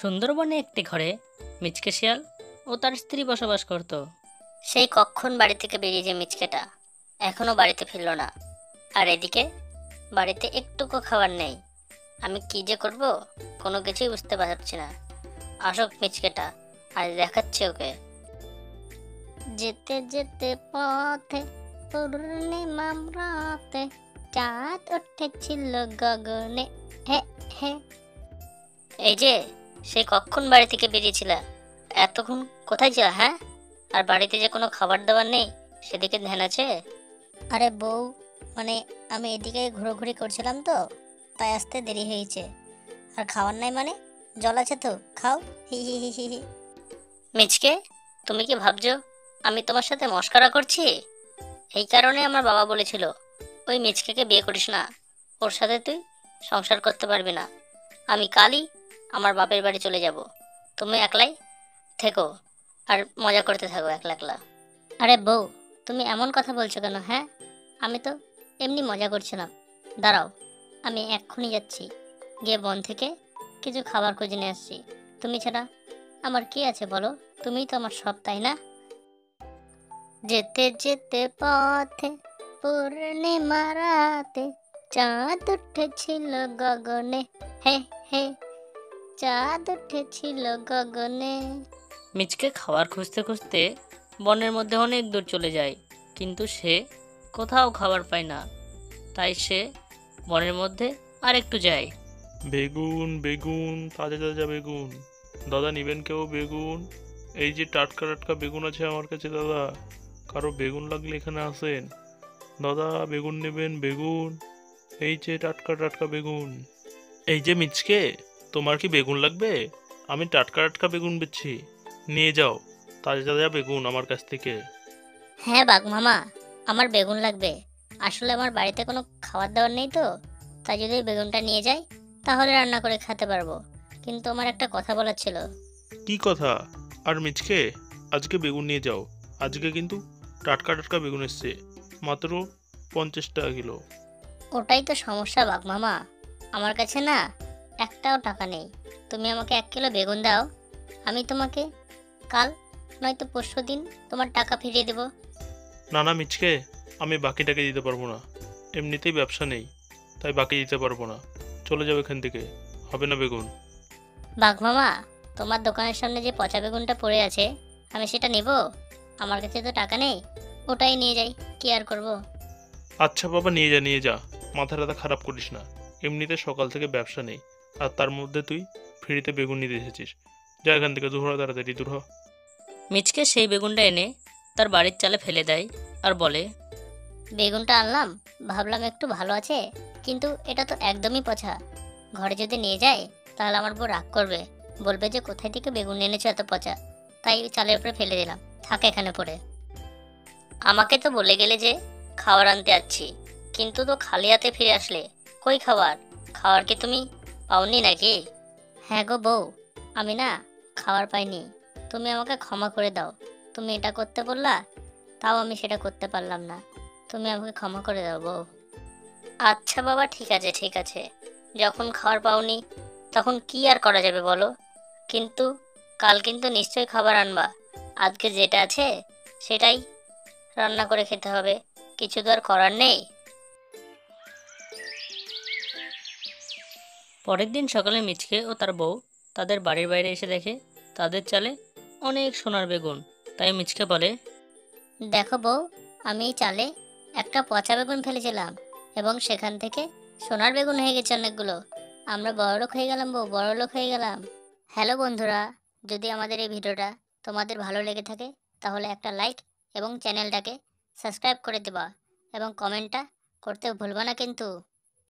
সুন্দরবনে একটি ঘরে মিচকে শিয়াল ও তার স্ত্রী বসবাস করত। সেই কখন বাড়ি থেকে বেরিয়েছে মিচকেটা, এখনো বাড়িতে ফিরলো না। আর এদিকে বাড়িতে একটুকু খাবার নেই। আমি কি যে করব, কোনো কিছুই বুঝতে পারছি না। আসুক মিচকেটা, আজ দেখাচ্ছে ওকে। যেতে যেতে পথে পূর্ণিমা রাতে চাঁদ উঠেছিল গগনে। হে হে, এই যে সেই কখন বাড়ি থেকে বেরিয়েছিল, এতক্ষণ কোথায় ছিল হ্যাঁ? আর বাড়িতে যে কোনো খাবার দাবার নেই, সেদিকে ধ্যান আছে? আরে বউ, মানে আমি এদিকে ঘোরাঘুরি করছিলাম তো, তাই আসতে দেরি হয়েছে। আর খাবার নাই মানে? জল আছে তো, খাও। হি হি হি হি হি। মিচকে, তুমি কি ভাবছো আমি তোমার সাথে মশকরা করছি? এই কারণে আমার বাবা বলেছিল ওই মিচকেকে বিয়ে করিস না, ওর সাথে তুই সংসার করতে পারবি না। আমি কালই আমার বাপের বাড়ি চলে যাব, তুমি একলাই থেকো আর মজা করতে থাকো একলা একলা। আরে বউ, তুমি এমন কথা বলছো কেন হ্যাঁ? আমি তো এমনি মজা করছিলাম। দাঁড়াও, আমি এক্ষুনি যাচ্ছি, গিয়ে বন থেকে কিছু খাবার খুঁজে নিয়ে আসছি। তুমি ছাড়া আমার কি আছে বলো? তুমিই তো আমার সব, তাই না? যেতে যেতে পথে পূর্ণিমা রাতে চাঁদ উঠেছিল গগনে। হে হে, চাঁদ উঠেছিল গগনে। মিচকে খাবার খুঁজতে খুঁজতে বনের মধ্যে অনেক দূর চলে যায়, কিন্তু সে কোথাও খাবার পায় না। তাই সে বনের মধ্যে আর একটু যায়। বেগুন বেগুন, তাজা তাজা বেগুন। দাদা নিবেন কেউ বেগুন? এই যে টাটকা টাটকা বেগুন আছে আমার কাছে দাদা, কারো বেগুন লাগলে এখানে আসেন। দাদা বেগুন নেবেন বেগুন? এই যে টাটকা টাটকা বেগুন। এই যে মিচকে, তোমার কি বেগুন লাগবে? আমি টাটকা টাটকা বেগুন বেচছি, নিয়ে যাও তাজা তাজা বেগুন আমার কাছ থেকে। হ্যাঁ বাঘ মামা, আমার বেগুন লাগবে। আসলে আমার বাড়িতে কোনো খাবার দাবার নেই তো, তাই যদি ওই বেগুনটা নিয়ে যাই তাহলে রান্না করে খেতে পারবো। কিন্তু আমার একটা কথা বলার ছিল। কি কথা? আর মিচকে, আজকে বেগুন নিয়ে যাও। আজকে কিন্তু টাটকা টাটকা বেগুন এসছে, মাত্র 50 টাকা কিলো। ওটাই তো সমস্যা বাঘ মামা, আমার কাছে না একটাও টাকা নেই। তুমি আমাকে 1 কিলো বেগুন দাও, আমি তোমাকে কাল নয়তো পরশুদিন তোমার টাকা ফিরিয়ে দেবো। না না মিচকে, আমি বাকিটাকে দিতে পারবো না। এমনিতেই ব্যবসা নেই, তাই বাকি দিতে পারবো না। চলে যাও এখান থেকে, হবে না বেগুন। বাঘ মামা, তোমার দোকানের সামনে যে পচা বেগুনটা পড়ে আছে, আমি সেটা নেব? আমার কাছে তো টাকা নেই, ওটাই নিয়ে যাই, কি আর করব। আচ্ছা বাবা, নিয়ে যা নিয়ে যা, মাথা টাথা খারাপ করিস না। এমনিতে সকাল থেকে ব্যবসা নেই, আর তার মধ্যে তুই ফ্রিতে বেগুন নিতে এসেছিস। যা এখান থেকে, দূর হ, তাড়াতাড়ি দূর হ। মিচকে সেই বেগুনটা এনে তার বাড়ির চালে ফেলে দেয় আর বলে, বেগুনটা আনলাম, ভাবলাম একটু ভালো আছে, কিন্তু এটা তো একদমই পচা। ঘরে যদি নিয়ে যায় তাহলে আমার বউ রাগ করবে, বলবে যে কোথায় থেকে বেগুন এনেছো এত পচা। তাই চালের উপরে ফেলে দিলাম, থাকে এখানে পড়ে। আমাকে তো বলে গেলে যে খাবার আনতে যাচ্ছি, কিন্তু তো খালি হাতে ফিরে আসলে। কই খাবার? খাবার কি তুমি পাওনি নাকি? হ্যাঁ গো বউ, আমি না খাবার পাইনি। তুমি আমাকে ক্ষমা করে দাও। তুমি এটা করতে বললা, তাও আমি সেটা করতে পারলাম না। তুমি আমাকে ক্ষমা করে দাও বউ। আচ্ছা বাবা, ঠিক আছে ঠিক আছে। যখন খাবার পাওনি তখন কি আর করা যাবে বলো? কিন্তু কাল কিন্তু নিশ্চয়ই খাবার আনবা। আজকে যেটা আছে সেটাই রান্না করে খেতে হবে, কিছু তো আর করার নেই। পরের দিন সকালে মিচকে ও তার বউ তাদের বাড়ির বাইরে এসে দেখে তাদের চালে অনেক সোনার বেগুন। তাই মিচকে বলে, দেখো বউ, আমি এই চালে একটা পচা বেগুন ফেলেছিলাম এবং সেখান থেকে সোনার বেগুন হয়ে গেছে অনেকগুলো। আমরা বড়লোক হয়ে গেলাম বউ, বড়লোক হয়ে গেলাম। হ্যালো বন্ধুরা, যদি আমাদের এই ভিডিওটা তোমাদের ভালো লেগে থাকে তাহলে একটা লাইক এবং চ্যানেলটাকে সাবস্ক্রাইব করে দেবা এবং কমেন্টটা করতে ভুলবা না কিন্তু।